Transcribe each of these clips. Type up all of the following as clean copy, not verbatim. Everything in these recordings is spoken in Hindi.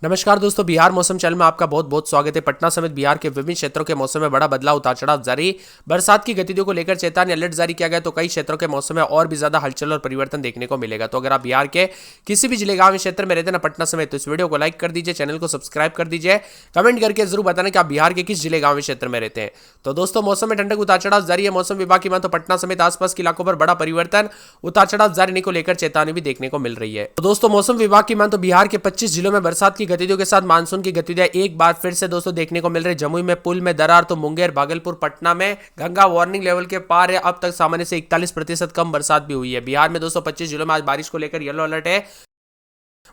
नमस्कार दोस्तों, बिहार मौसम चैनल में आपका बहुत बहुत स्वागत है। पटना समेत बिहार के विभिन्न क्षेत्रों के मौसम में बड़ा बदलाव, उतार चढ़ाव जारी। बरसात की गतिविधियों को लेकर चेतावनी अलर्ट जारी किया गया, तो कई क्षेत्रों के मौसम में और भी ज्यादा हलचल और परिवर्तन देखने को मिलेगा। तो अगर आप बिहार के किसी भी जिले गांव क्षेत्र में रहते ना पटना समेत, तो इस वीडियो को लाइक कर दीजिए, चैनल को सब्सक्राइब कर दीजिए, कमेंट करके जरूर बताना कि आप बिहार के किस जिले गांव क्षेत्र में रहते हैं। तो दोस्तों, मौसम में ठंडक, उतार चढ़ाव जारी है। मौसम विभाग की माने तो पटना समेत आसपास के इलाकों पर बड़ा परिवर्तन, उतार चढ़ाव जारी रहने को लेकर चेतावनी भी देखने को मिल रही है। तो दोस्तों, मौसम विभाग की माने तो बिहार के 25 जिलों में बरसात की गतिविधियों के साथ मानसून की गतिविधियां एक बार फिर से दोस्तों देखने को मिल रही है। जमुई में पुल में दरार, तो मुंगेर, भागलपुर, पटना में गंगा वार्निंग लेवल के पार है। अब तक सामान्य से 41% कम बरसात भी हुई है। बिहार में दोस्तों 25 जिलों में आज बारिश को लेकर येलो अलर्ट है।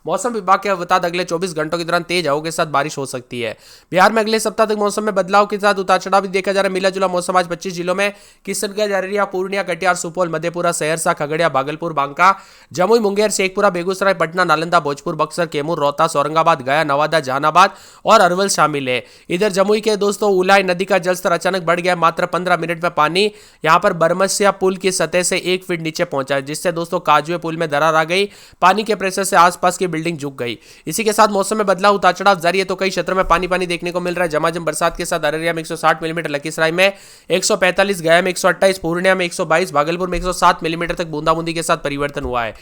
मौसम विभाग के बता अगले 24 घंटों के दौरान तेज हवाओं के साथ बारिश हो सकती है। बिहार में अगले सप्ताह तक मौसम में बदलाव के साथ उतार चढ़ाव भी देखा जा रहा है। मिला जुला मौसम आज 25 जिलों में किशनगंज, अररिया, पूर्णिया, कटिहार, सुपौल, मधेपुरा, सहरसा, खगड़िया, भागलपुर, बांका, जमुई, मुंगेर, शेखपुरा, बेगूसराय, पटना, नालंदा, भोजपुर, बक्सर, कैमूर, रोहतास, औरंगाबाद, गया, नवादा, जहानाबाद और अरवल शामिल है। इधर जमुई के दोस्तों उलाई नदी का जलस्तर अचानक बढ़ गया। मात्र 15 मिनट में पानी यहां पर बरमसिया पुल की सतह से 1 फीट नीचे पहुंचा, जिससे दोस्तों काजुए पुल में दरार आ गई। पानी के प्रेशर से आसपास की बिल्डिंग झुक गई। इसी के साथ मौसम में बदलाव, उतार चढ़ाव जारी है। तो कई क्षेत्रों में पानी पानी देखने को मिल रहा है। झमाझम बरसात के साथ अररिया में 160 मिलीमीटर, लखीसराय में 145, गया में 128, पूर्णिया में 122, भागलपुर में 107 मिलीमीटर तक बूंदाबूंदी के साथ परिवर्तन हुआ है।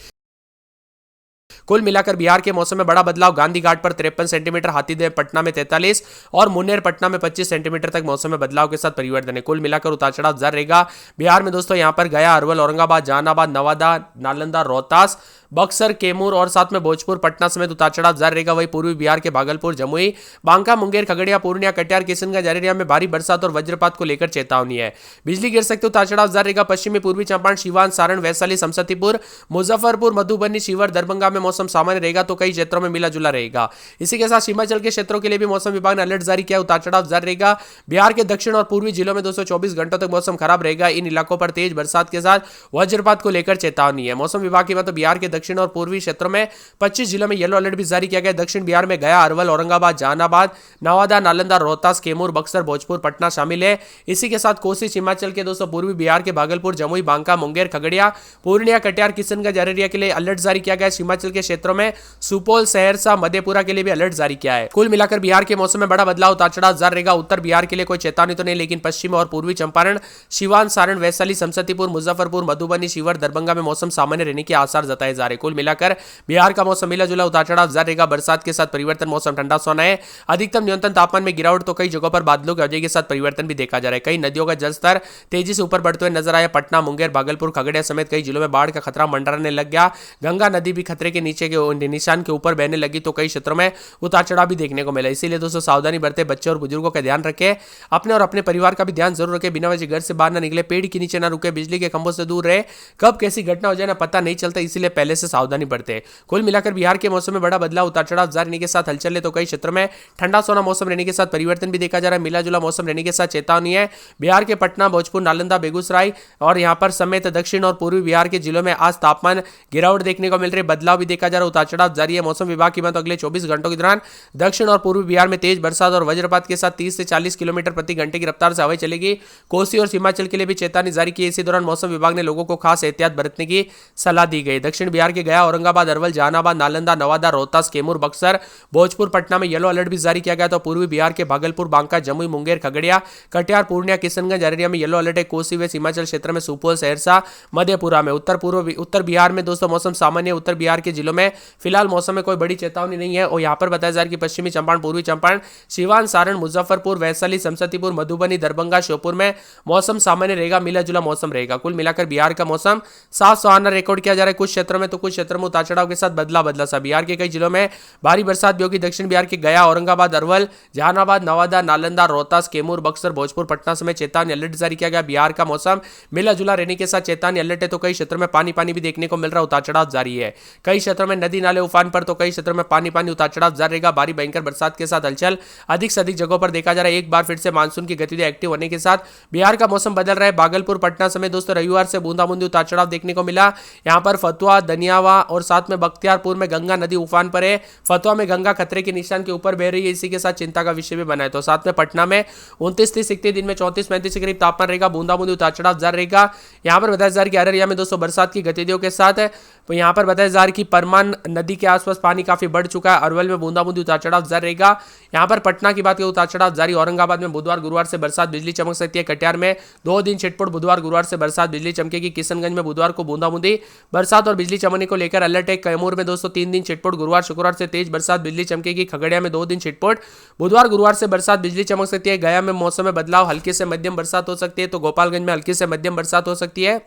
कुल मिलाकर बिहार के मौसम में बड़ा बदलाव। गांधी घाट पर 53 सेंटीमीटर, हाथीदह पटना में 43 और मुन्नेर पटना में 25 सेंटीमीटर तक मौसम में बदलाव के साथ परिवर्तन है। कुल मिलाकर उतार चढ़ाव जारी रहेगा। बिहार में दोस्तों यहां पर गया, अरवल, औरंगाबाद, जहानाबाद, नवादा, नालंदा, रोहतास, बक्सर, कैमूर और साथ में भोजपुर, पटना समेत उतार चढ़ाव जारी रहेगा। वही पूर्वी बिहार के भागलपुर, जमुई, बांका, मुंगेर, खगड़िया, पूर्णिया, कटिहार, किशनगंज, अररिया में भारी बरसात और वज्रपात को लेकर चेतावनी है। बिजली गिर सकते, उतार चढ़ाव जारी रहेगा। पश्चिमी पूर्वी चंपारण, सीवान, सारण, वैशाली, समस्तीपुर, मुजफ्फरपुर, मधुबनी, शिवहर, दरभंगा में मौसम सामान्य रहेगा, तो कई क्षेत्रों में मिला जुला रहेगा। इसी के साथ हिमाचल के क्षेत्रों के लिए भी मौसम विभाग ने अलर्ट जारी किया, उतार चढ़ाव जारी रहेगा। बिहार के दक्षिण और पूर्वी जिलों में 224 घंटों तक मौसम खराब रहेगा। इन इलाकों पर तेज बरसात के साथ वज्रपात को लेकर चेतावनी है। मौसम विभाग की मतलब बिहार के दक्षिण और पूर्वी क्षेत्रों में 25 जिलों में येलो अलर्ट भी जारी किया गया। दक्षिण बिहार में गया, अरवल, औरंगाबाद, जहानाबाद, नवादा, नालंदा, रोहतास, कैमूर, बक्सर, भोजपुर, पटना शामिल है। इसी के साथ कोसी हिमाचल के दोस्तों पूर्वी बिहार के भागलपुर, जमुई, बांका, मुंगेर, खगड़िया, पूर्णिया, कटिहार, किशनगंज, अररिया के लिए अलर्ट जारी किया गया। हिमाचल के क्षेत्रों में सुपौल, सहरसा, मधेपुरा के लिए भी अलर्ट जारी किया है। कुल मिलाकर बिहार के मौसम में बड़ा बदलाव, उतार चढ़ाव जारी रहेगा। उत्तर बिहार के लिए कोई चेतावनी तो नहीं, लेकिन पश्चिम और पूर्वी चंपारण, सीवान, सारण, वैशाली, समस्तीपुर, मुजफ्फरपुर, मधुबनी, शिवहर, दरभंगा में मौसम सामान्य रहने के आसार जताए जा रहे। कुल मिलाकर बिहार का मौसम मिला जुला, उतार चढ़ाव जारी रहेगा। बरसात के साथ परिवर्तन, मौसम ठंडा सोना है। अधिकतम न्यूनतम तापमान में गिरावट, तो कई जगहों पर बादलों की वजह के साथ परिवर्तन भी देखा जा रहा है। कई नदियों का जलस्तर तेजी से ऊपर बढ़ते हुए नजर आया। पटना, मुंगेर, भागलपुर, खगड़िया समेत कई जिलों में बाढ़ का खतरा मंडराने लग गया। गंगा नदी भी खतरे के नीचे के निशान के ऊपर बहने लगी, तो कई क्षेत्रों में उतार चढ़ाव भी देखने को मिला। इसीलिए दोस्तों सावधानी बरते, बच्चे और बुजुर्गों का ध्यान रखें, अपने और अपने परिवार का भी ध्यान जरूर रखें। बिना वजह घर से बाहर ना निकले, पेड़ के नीचे ना रुके, बिजली के खंभों से दूर रहे। कब कैसी घटना हो जाए ना पता नहीं चलता, इसीलिए पहले से सावधानी बरते। कुल मिलाकर बिहार के मौसम में बड़ा बदलाव, उतार चढ़ाव जारी रहने के साथ हलचल है, तो कई क्षेत्रों में ठंडा सोना मौसम रहने के साथ परिवर्तन भी देखा जा रहा है। मिला जुला मौसम रहने के साथ चेतावनी है। बिहार के पटना, भोजपुर, नालंदा, बेगूसराय और यहां पर समेत दक्षिण और पूर्वी बिहार के जिलों में आज तापमान गिरावट देखने को मिल रही, बदलाव भी देखा जा रहा है, उतार चढ़ाव जारी है। मौसम विभाग की बात अगले 24 घंटों के दौरान दक्षिण और पूर्वी बिहार में तेज बरसात और वज्रपात के साथ 30 से 40 किलोमीटर प्रति घंटे की रफ्तार से हवाएं चलेगी। कोसी और हिमाचल के लिए भी चेतावनी जारी की। इसी दौरान मौसम विभाग ने लोगों को खास एहतियात बरतने की सलाह दी गई। दक्षिण बिहार के गया, औरंगाबाद, अरवल, जहानाबाद, नालंदा, नवादा, रोहतास, कैमूर, बक्सर, भोजपुर, पटना में येलो अलर्ट भी जारी किया गया। तो पूर्वी बिहार के भागलपुर, बांका, जमुई, मुंगेर, खगड़िया, कटिहार, पूर्णिया, किशनगंज, अररिया में येलो अलर्ट है। कोसी व हिमाचल क्षेत्र में सुपौल, सहरसा, मधेपुरा में। उत्तर बिहार में दोस्तों मौसम सामान्य। उत्तर बिहार के जिलों में फिलहाल मौसम में कोई बड़ी चेतावनी नहीं है। और यहाँ पर बताया जा रहा है कि पश्चिमी चंपारण, पूर्वी चंपारण, सीवान, सारण, मुजफ्फरपुर, वैशाली, समस्तीपुर, मधुबनी, दरभंगा, श्योपुर में मौसम सामान्य रहेगा, मिला जुला मौसम रहेगा। कुल मिलाकर बिहार का मौसम साफ सुहाना रिकॉर्ड किया जा रहा है। कुछ क्षेत्रों में तो कुछ क्षेत्रों में उतार चढ़ाव के साथ बदला बदला सा। बिहार के कई जिलों में भारी बरसात भी होगी। दक्षिण बिहार के गया, औरंगाबाद, अरवल, जहानाबाद, नवादा, नालंदा, रोहतास, कैमूर, बक्सर, भोजपुर, पटना समेत चेतावनी अलर्ट जारी किया गया। बिहार का मौसम मिला जुला रहने के साथ चेतावनी अलर्ट है, तो कई क्षेत्रों में पानी पानी भी देखने को मिल रहा है, उतार चढ़ाव जारी है। कई क्षेत्रों में नदी नाले उफान पर, तो कई क्षेत्रों में पानी पानी, उतार चढ़ाव जारी रहेगा। भारी भयंकर बरसात के साथ हलचल अधिक से अधिक जगहों पर देखा जा रहा है। एक बार फिर से मानसून की गतिविधियां एक्टिव होने के साथ बिहार का मौसम बदल रहा है। भागलपुर, पटना समेत दोस्तों रविवार से बूंदाबूंदी, उतार चढ़ाव देखने को मिला। यहां पर फतुहा, बनियावा और साथ में बख्तियारपुर में गंगा नदी उफान पर है। फतवा में गंगा खतरे के निशान के ऊपर बह रही है, इसी के साथ चिंता का विषय भी बना है। तो साथ में पटना में 29-30 दिन में 34-35 के करीब तापमान रहेगा, बूंदाबूंदी उतार चढ़ाव जारी रहेगा। यहाँ पर बताया जा रहा है कि अररिया में दोस्तों बरसात की गतिविधियों के साथ तो यहाँ पर बताया जा रहा है कि परमान नदी के आसपास पानी काफी बढ़ चुका है। अरवल में बूंदाबूंदी उतार चढ़ाव जारी रहेगा। यहाँ पर पटना की बात करें उतार चढ़ाव जारी। औरंगाबाद में बुधवार गुरुवार से बरसात बिजली चमक सकती है। कटिहार में 2 दिन छिटपुट बुधवार गुरुवार से बरसात बिजली चमकेगी। किशनगंज में बुधवार को बूंदाबूंदी बरसात और बिजली चमकने को लेकर अलर्ट है। कैमूर में दोस्तों 3 दिन छिटपुट गुरुवार शुक्रवार से तेज बरसात बिजली चमकेगी। खगड़िया में 2 दिन छिटपुट बुधवार गुरुवार से बरसात बिजली चमक सकती है। गया में मौसम में बदलाव, हल्की से मध्यम बरसात हो सकती है। तो गोपालगंज में हल्की से मध्यम बरसात हो सकती है।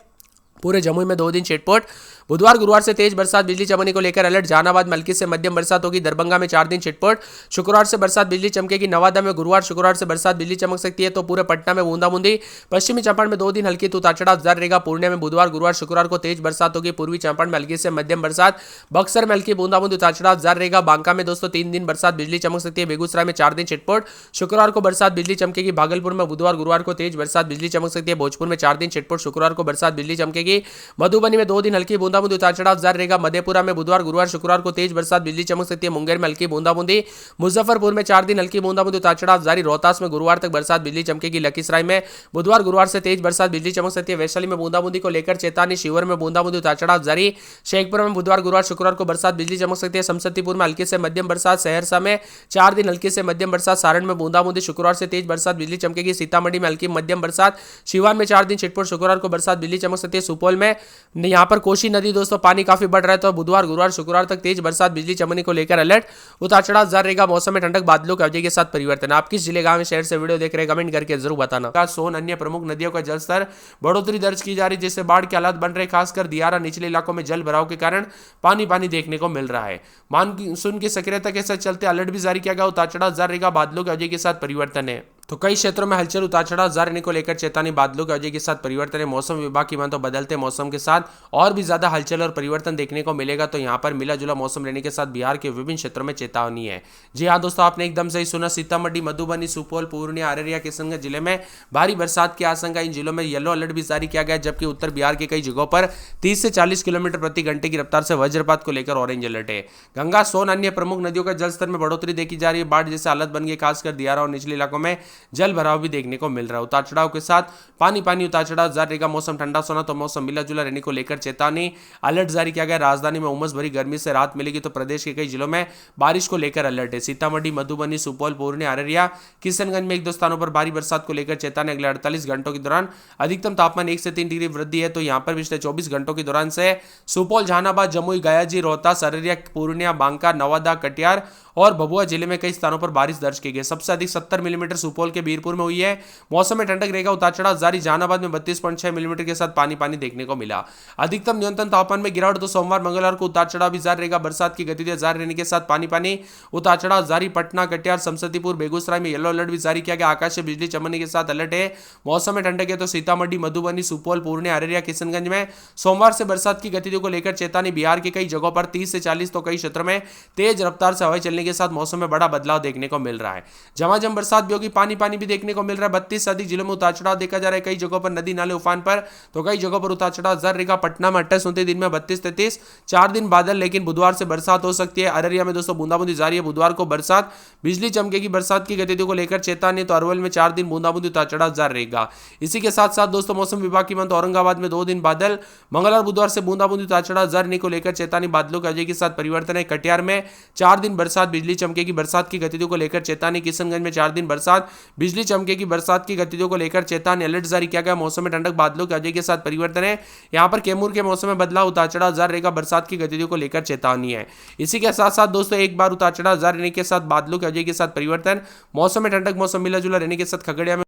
पूरे जमुई में 2 दिन छिटपुट बुधवार गुरुवार से तेज बरसात बिजली चमकने को लेकर अलर्ट। जहानाबाद में हल्की से मध्यम बरसात होगी। दरभंगा में 4 दिन छिटपुट शुक्रवार से बरसात बिजली चमकेगी। नवादा में गुरुवार शुक्रवार से बरसात बिजली चमक सकती है। तो पूरे पटना में बूंदाबूंदी। पश्चिमी चंपारण में 2 दिन हल्की तो उतार चढ़ाव जारी रहेगा। पूर्णिया में बुधवार गुरुवार शुक्रवार को तेज बरसात होगी। पूर्वी चंपारण में हल्की से मध्यम बरसात। बक्सर में हल्की बूंदाबूंदी उतार चढ़ाव जारी रहेगा। बांका में दोस्तों 3 दिन बरसात बिजली चमक सकती है। बेगूसराय में 4 दिन छिटपुट शुक्रवार को बरसात बिजली चमकेगी। भागलपुर में बुधवार गुरुवार को तेज बरसात बिजली चमक सकती है। भोजपुर में 4 दिन छिटपुट शुक्रवार को बरसात बिजली चमकेगी। मधुबनी में 2 दिन हल्की बूंदाबूंदी उतार चढ़ाव जारी रहेगा। मधेपुरा में बुधवार गुरुवार शुक्रवार को तेज बरसात बिजली चमक सकती है। मुंगेर में हल्की बूंदाबूंदी। मुजफ्फरपुर में 4 दिन हल्की बूंदाबूंदी उतार चढ़ाव जारी। रोहतास में गुरुवार तक बरसात बिजली चमकेगी। लखीसराय में बुधवार गुरुवार से तेज बरसात बिजली चमक सकती है। वैशाली में बूंदाबूंदी को लेकर चेतावनी। शिवहर में बूंदाबूंदी उतार चढ़ाव जारी। शेखपुर में बुधवार गुरुवार शुक्रवार को बरसात बिजली चमक सकती है। समस्तीपुर में हल्की से मध्यम बरसात। सहरसा में 4 दिन हल्की से मध्यम बरसात। सारण में बूंदाबूंदी शुक्रवार से तेज बरसात बिजली चमकेगी। सीतामढ़ी में हल्की मध्यम बरसात। सिवान में 4 दिन छिटपुट शुक्रवार को बरसात बिजली चमक सकती है। सुपौल में यहाँ पर कोसी नदी दोस्तों पानी काफी बढ़ रहा है। तो बुधवार गुरुवार शुक्रवार तक तेज बरसात बिजली चमकने को लेकर अलर्ट। उतार चढ़ाव जारी रहेगा। मौसम में ठंडक, बादलों के अवधि के साथ परिवर्तन। आप किस जिले गांव में शहर से वीडियो देख रहे हैं कमेंट करके जरूर बताना। सोन अन्य प्रमुख नदियों का जलस्तर बढ़ोतरी दर्ज की जा रही है, जिससे बाढ़ के हालात बन रहे। खासकर दियारा निचले इलाकों में जल भराव के कारण पानी देखने को मिल रहा है। मानसून की सक्रियता के साथ चलते अलर्ट भी जारी किया गया। उतार चढ़ाव जारी रहेगा। बादलों के अवधि के साथ परिवर्तन है। तो कई क्षेत्रों में हलचल, उतार चढ़ाव जारी रहने को लेकर चेतावनी। बादलों के अवधि के साथ परिवर्तन है। मौसम विभाग की माने तो बदलते मौसम के साथ और भी ज्यादा हलचल और परिवर्तन देखने को मिलेगा। तो यहाँ पर मिला जुला मौसम रहने के साथ बिहार के विभिन्न क्षेत्रों में चेतावनी है। जी हाँ दोस्तों, आपने एकदम सही सुना। सीतामढ़ी, मधुबनी, सुपौल, पूर्णिया, अररिया, किशनगंज जिले में भारी बरसात की आशंका। इन जिलों में येलो अलर्ट भी जारी किया गया, जबकि उत्तर बिहार के कई जगहों पर 30 से 40 किलोमीटर प्रति घंटे की रफ्तार से वज्रपात को लेकर ऑरेंज अलर्ट है। गंगा, सोन अन्य प्रमुख नदियों का जलस्तर में बढ़ोतरी देखी जा रही है। बाढ़ जैसे हालत बन गई। खासकर दियारा और निचले इलाकों में जल भराव भी देखने को मिल रहा है। उतार चढ़ाव के साथ पानी उतार चढ़ाव जारी रहेगा। मौसम ठंडा सोना तो मौसम मिला जुला रहने को लेकर चेतावनी। अलर्ट जारी किया गया। राजधानी में उमस भरी गर्मी से राहत मिलेगी। तो प्रदेश के कई जिलों में बारिश को लेकर अलर्ट है। सीतामढ़ी, मधुबनी, सुपौल, पूर्णिया, अररिया, किशनगंज में 1-2 स्थानों पर भारी बरसात को लेकर चेतावनी। अगले 48 घंटों के दौरान अधिकतम तापमान 1 से 3 डिग्री वृद्धि है। तो यहाँ पर पिछले 24 घंटों के दौरान से सुपौल, जहानाबाद, जमुई, गयाजी, रोहतास, अररिया, पूर्णिया, बांका, नवादा, कटिहार और भभुआ जिले में कई स्थानों पर बारिश दर्ज की गई। सबसे अधिक 70 मिलीमीटर सुपौल के बीरपुर में हुई है। मौसम में ठंडक रहेगा। उतार चढ़ाव जारी। जहानाबाद में 32.6 मिलीमीटर के साथ पानी देखने को मिला। अधिकतम न्यूनतम तापमान में गिरावट। तो सोमवार मंगलवार को उतार चढ़ाव भी जारी रहेगा। बरसात की गतिविधियां जारी रहने के साथ पानी उतार चढ़ाव जारी। पटना, कटिहार, समस्तीपुर, बेगूसराय में येलो अलर्ट भी जारी किया गया। आकाश से बिजली चमकने के साथ अलर्ट है। मौसम में ठंडक है। तो सीतामढ़ी, मधुबनी, सुपौल, पूर्णिया, अररिया, किशनगंज में सोमवार से बरसात की गतिविधियों को लेकर चेतावनी। बिहार के कई जगहों पर 30 से 40 तो कई क्षेत्रों में तेज रफ्तार से हवाएं चलने के साथ मौसम में बड़ा बदलाव देखने को मिल रहा है। झमाझम बरसात भी होगी। पानी भी देखने को मिल रहा है। 32 से अधिक जिलों में उतार चढ़ाव देखा जा रहा है। कई जगहों पर नदी नाले उफान पर, तो कई जगहों पर उतार चढ़ाव जारी रहेगा। पटना में 28-29 दिन में 32-33 4 दिन बादल, लेकिन बुधवार से बरसात हो सकती है। अररिया में दोस्तों बूंदाबूंदी जारी है। बुधवार को बरसात बिजली चमकेगी। बरसात की गतिविधियों को लेकर चेतावनी। तो अरवल में 4 दिन बूंदाबूंदी उतार चढ़ाव जारी रहेगा। इसी के साथ साथ दोस्तों मौसम विभाग की माने तो औरंगाबाद में 2 दिन बादल, मंगलवार बुधवार से बूंदाबूंदी उतार चढ़ाव जारी रहने को लेकर चेतावनी। बादलों के अवधि के साथ परिवर्तन है। कटिहार में 4 दिन बरसात बिजली चमकेगी। बरसात की गतिविधियों को लेकर चेतावनी। किशनगंज में 4 दिन बरसात बिजली चमकेगी। बरसात की गतिविधियों को लेकर चेतावनी। अलर्ट जारी किया गया। मौसम में ठंडक, बादलों के अवधि के साथ परिवर्तन है। यहाँ पर कैमूर के मौसम में बदलाव। उतार चढ़ाव जारी रहेगा। बरसात की गतिविधियों को लेकर चेतावनी है। इसी के साथ साथ दोस्तों एक बार उतार चढ़ाव जारी रहने के साथ बादलों के अवधि के साथ परिवर्तन। मौसम में ठंडक, मौसम मिला जुला रहने के साथ खगड़िया में